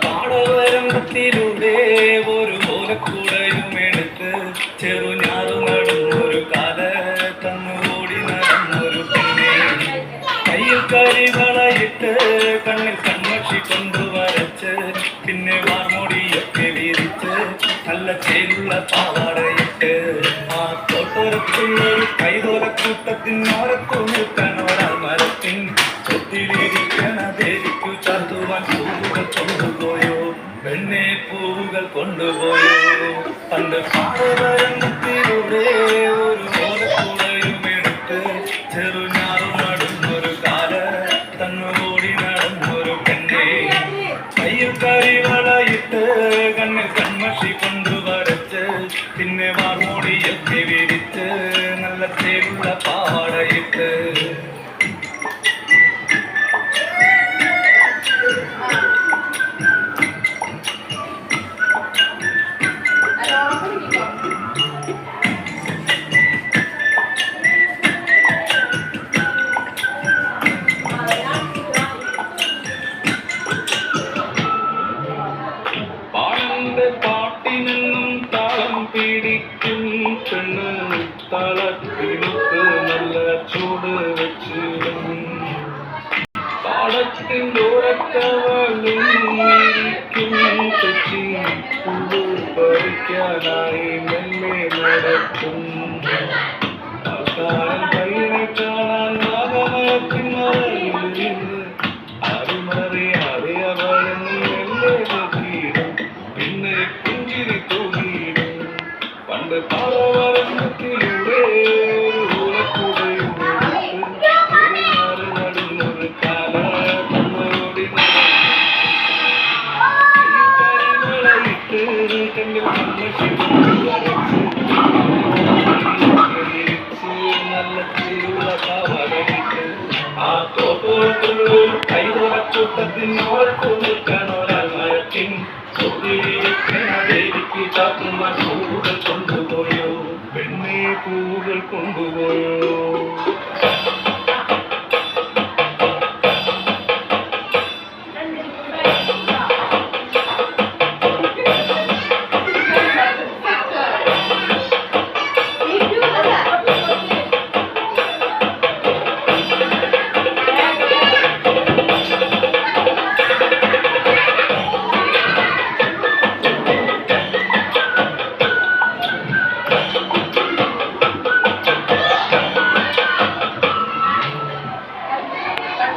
പാടവരമ്പത്തിലൂടെ ഒരു ഓലക്കൂടയും എടുത്ത് ചെറുഞാറു നടന്നൊരു കാല തന്നുകൂടി നടന്നൊരു പെണ്ണെ കയ്യിൽ കരിവളയിട്ട് കണ്ണിൽ കൺമഷി കൊണ്ടുവരച്ച് പിന്നെ വാർമൊടിയൊക്കെ വീതിച്ച് നല്ല ചേലുള്ള പാവാടയിട്ട് ആ തോട്ടൊരത്തുള്ളൊരു കൈതോലക്കൂട്ടത്തിനോരത്തു നിൽക്കണോരാ മരത്തിൻ ഒത്തിരിക്കണതേരിക്കു ചാർത്തുവാൻ പൂവുകൾ കൊണ്ടുപോയോ പെണ്ണെ പൂവുകൾ കൊണ്ടുപോയോ പണ്ട് പാടവരമ്പത്തിലൂടെ ഒരു ഓലക്കൂടയും എടുത്ത് ചെറുഞാറു നടന്നൊരു കാല തന്നുകൂടി നടന്നൊരു പെണ്ണെ കയ്യിൽ കരിവളയിട്ട് കണ്ണിൽ കൺമഷി കൊണ്ടുവരച്ച് പിന്നെ വാർമോടിയൊക്കെ വിരിച്ച് നല്ല ചേലുള്ള പാവാടയിട്ട് പാട്ടിനെന്നും താളം പിടിക്കും പെണ്ണ് താളത്തിനൊത്ത് നല്ല ചൂട് വെച്ചിടും പാടത്തിൻ്റെ ഓരക്കവളും ഇരിക്കും തെച്ചി പൂവ് പറിക്കാനായി മെല്ലെ നടക്കും ആൾക്കാരൻ പയ്യനെ കാണാൻ നാഗമരത്തിൻ മറയിലിരുന്ന് ആരുമറിയാതെ അവളെന്ന് മെല്ലെ നോക്കിയിടും പിന്നെ പുഞ്ചിരി തൂങ്ങിയിടും പണ്ട് പാടവരമ്പത്തിലൂടെ ഒരു ഓലക്കൂടയും എടുത്ത് നടന്നൊരു കാല തന്നോടി കരിവളയിട്ട് കണ്ണിൽ കൺമഷി നല്ല ചേരുള്ള പാവാടയിട്ട് ആ തോട്ടോട്ടുള്ള കൈതോലക്കൂട്ടത്തിനോർത്ത്